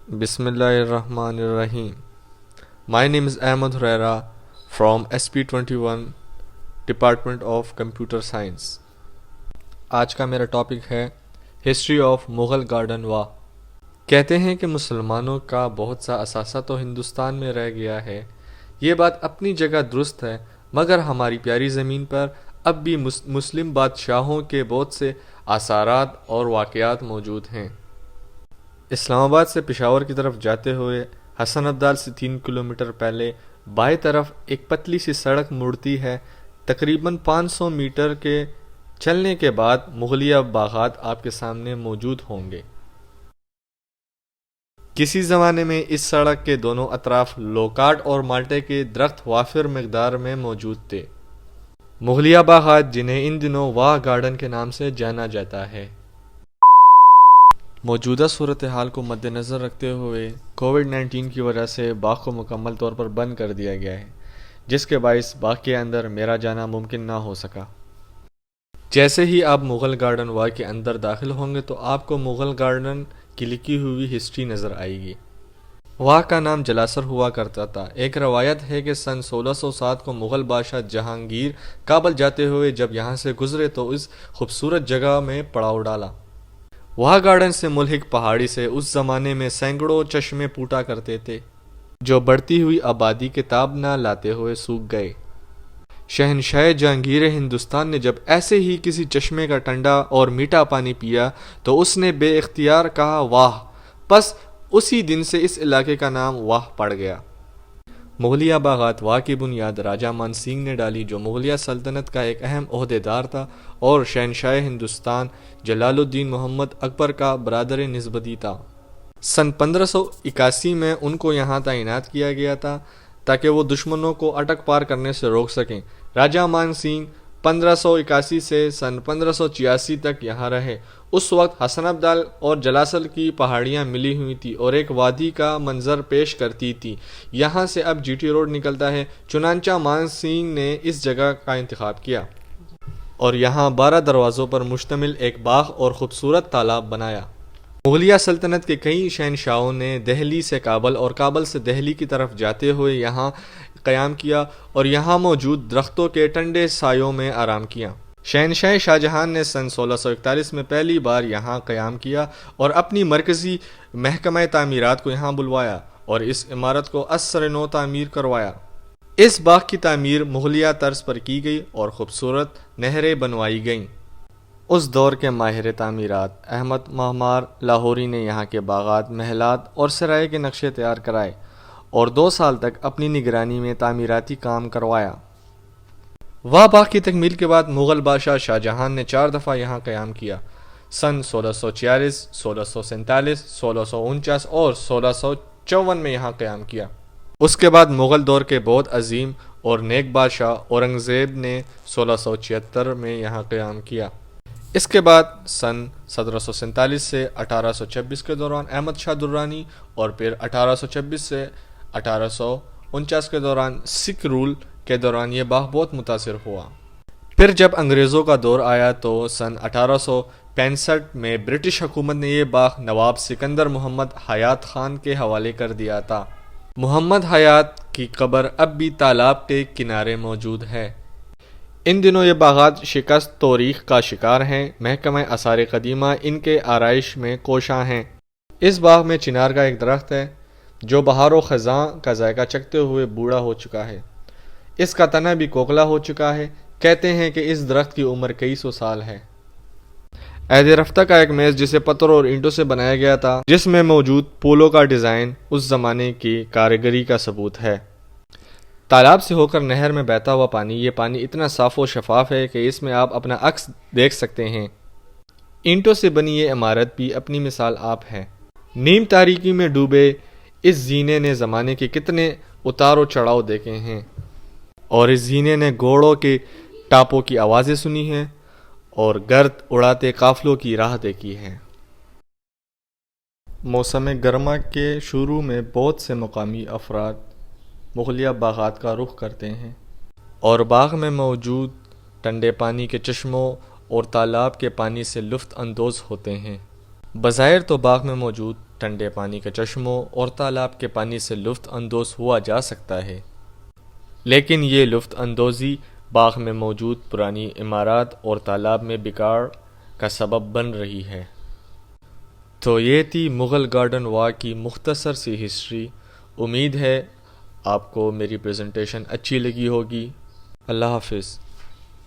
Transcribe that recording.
Bismillahirrahmanirrahim. My name is Ahmed Huraira from SP21 Department of Computer Science. آج کا میرا topic ہے history of Mughal garden وا۔ کہتے ہیں کہ مسلمانوں کا بہت سا اثاثہ تو ہندوستان میں رہ گیا ہے۔ یہ بات اپنی جگہ درست ہے، مگر ہماری پیاری زمین پر اب بھی مسلم بادشاہوں کے بہت سے آثارات اور واقعات موجود ہیں۔ اسلام آباد سے پشاور کی طرف جاتے ہوئے حسن ابدال سے 3 کلومیٹر پہلے بائیں طرف ایک پتلی سی سڑک مڑتی ہے۔ تقریباً 500 میٹر کے چلنے کے بعد مغلیہ باغات آپ کے سامنے موجود ہوں گے۔ کسی زمانے میں اس سڑک کے دونوں اطراف لوکاٹ اور مالٹے کے درخت وافر مقدار میں موجود تھے۔ مغلیہ باغات جنہیں ان دنوں واہ گارڈن کے نام سے جانا جاتا ہے۔ موجودہ صورتحال کو مد نظر رکھتے ہوئے کووڈ-19 کی وجہ سے باغ کو مکمل طور پر بند کر دیا گیا ہے، جس کے باعث باغ کے اندر میرا جانا ممکن نہ ہو سکا۔ جیسے ہی آپ مغل گارڈن وا کے اندر داخل ہوں گے تو آپ کو مغل گارڈن کی لکھی ہوئی ہسٹری نظر آئے گی۔ وا کا نام جلاسر ہوا کرتا تھا۔ ایک روایت ہے کہ سن 1607 کو مغل بادشاہ جہانگیر کابل جاتے ہوئے جب یہاں سے گزرے تو اس خوبصورت جگہ میں پڑاؤ ڈالا۔ واہ گارڈن سے ملحق پہاڑی سے اس زمانے میں سینکڑوں چشمے پھوٹا کرتے تھے، جو بڑھتی ہوئی آبادی کے تاب نہ لاتے ہوئے سوکھ گئے۔ شہنشاہ جہانگیر ہندوستان نے جب ایسے ہی کسی چشمے کا ٹھنڈا اور میٹھا پانی پیا تو اس نے بے اختیار کہا واہ، پس اسی دن سے اس علاقے کا نام واہ پڑ گیا۔ مغلیہ باغات وا کی بنیاد راجہ مان سنگھ نے ڈالی، جو مغلیہ سلطنت کا ایک اہم عہدیدار تھا اور شہنشاہ ہندوستان جلال الدین محمد اکبر کا برادر نسبتی تھا۔ سن 1581 میں ان کو یہاں تعینات کیا گیا تھا تاکہ وہ دشمنوں کو اٹک پار کرنے سے روک سکیں۔ راجہ مان سنگھ 1581 سے سن 1586 تک یہاں رہے۔ اس وقت حسن ابدال اور جلاسل کی پہاڑیاں ملی ہوئی تھی اور ایک وادی کا منظر پیش کرتی تھی۔ یہاں سے اب جی ٹی روڈ نکلتا ہے، چنانچہ مان سنگھ نے اس جگہ کا انتخاب کیا اور یہاں 12 دروازوں پر مشتمل ایک باغ اور خوبصورت تالاب بنایا۔ مغلیہ سلطنت کے کئی شہنشاہوں نے دہلی سے کابل اور کابل سے دہلی کی طرف جاتے ہوئے یہاں قیام کیا اور یہاں موجود درختوں کے ٹھنڈے سایوں میں آرام کیا۔ شہنشاہ شاہجہاں نے سن 1641 میں پہلی بار یہاں قیام کیا اور اپنی مرکزی محکمہ تعمیرات کو یہاں بلوایا اور اس عمارت کو ازسر نو تعمیر کروایا۔ اس باغ کی تعمیر مغلیہ طرز پر کی گئی اور خوبصورت نہریں بنوائی گئیں۔ اس دور کے ماہر تعمیرات احمد معمار لاہوری نے یہاں کے باغات، محلات اور سرائے کے نقشے تیار کرائے اور 2 سال تک اپنی نگرانی میں تعمیراتی کام کروایا۔ واہ باغ کی تکمیل کے بعد مغل بادشاہ شاہجہاں نے 4 دفعہ یہاں قیام کیا۔ سن 1646، 1647، 1649 اور 1654 میں یہاں قیام کیا۔ اس کے بعد مغل دور کے بہت عظیم اور نیک بادشاہ اورنگزیب نے 1676 میں یہاں قیام کیا۔ اس کے بعد سن 1747 سے 1826 کے دوران احمد شاہ درانی اور پھر 1826 سے 1849 کے دوران سکھ رول کے دوران یہ باغ بہت متاثر ہوا۔ پھر جب انگریزوں کا دور آیا تو سن 1865 میں برٹش حکومت نے یہ باغ نواب سکندر محمد حیات خان کے حوالے کر دیا تھا۔ محمد حیات کی قبر اب بھی تالاب کے کنارے موجود ہے۔ ان دنوں یہ باغات شکست توریخ کا شکار ہیں۔ محکمہ آثار قدیمہ ان کے آرائش میں کوشاں ہیں۔ اس باغ میں چنار کا ایک درخت ہے جو بہار و خزاں کا ذائقہ چکھتے ہوئے بوڑھا ہو چکا ہے۔ اس کا تنا بھی کوکلا ہو چکا ہے۔ کہتے ہیں کہ اس درخت کی عمر کئی سو سال ہے۔ عہد رفتہ کا ایک میز جسے پتھر اور اینٹوں سے بنایا گیا تھا، جس میں موجود پولوں کا ڈیزائن اس زمانے کی کاریگری کا ثبوت ہے۔ تالاب سے ہو کر نہر میں بہتا ہوا پانی، یہ پانی اتنا صاف و شفاف ہے کہ اس میں آپ اپنا عکس دیکھ سکتے ہیں۔ اینٹوں سے بنی یہ عمارت بھی اپنی مثال آپ ہے۔ نیم تاریکی میں ڈوبے اس زینے نے زمانے کے کتنے اتار و چڑھاؤ دیکھے ہیں، اور اس زینے نے گھوڑوں کے ٹاپوں کی آوازیں سنی ہیں اور گرد اڑاتے قافلوں کی راہ دیکھی ہے۔ موسم گرما کے شروع میں بہت سے مقامی افراد مغلیہ باغات کا رخ کرتے ہیں اور باغ میں موجود ٹھنڈے پانی کے چشموں اور تالاب کے پانی سے لطف اندوز ہوتے ہیں۔ بظاہر تو باغ میں موجود ٹھنڈے پانی کے چشموں اور تالاب کے پانی سے لطف اندوز ہوا جا سکتا ہے، لیکن یہ لطف اندوزی باغ میں موجود پرانی عمارات اور تالاب میں بگاڑ کا سبب بن رہی ہے۔ تو یہ تھی مغل گارڈن واک کی مختصر سی ہسٹری۔ امید ہے آپ کو میری پریزنٹیشن اچھی لگی ہوگی۔ اللہ حافظ۔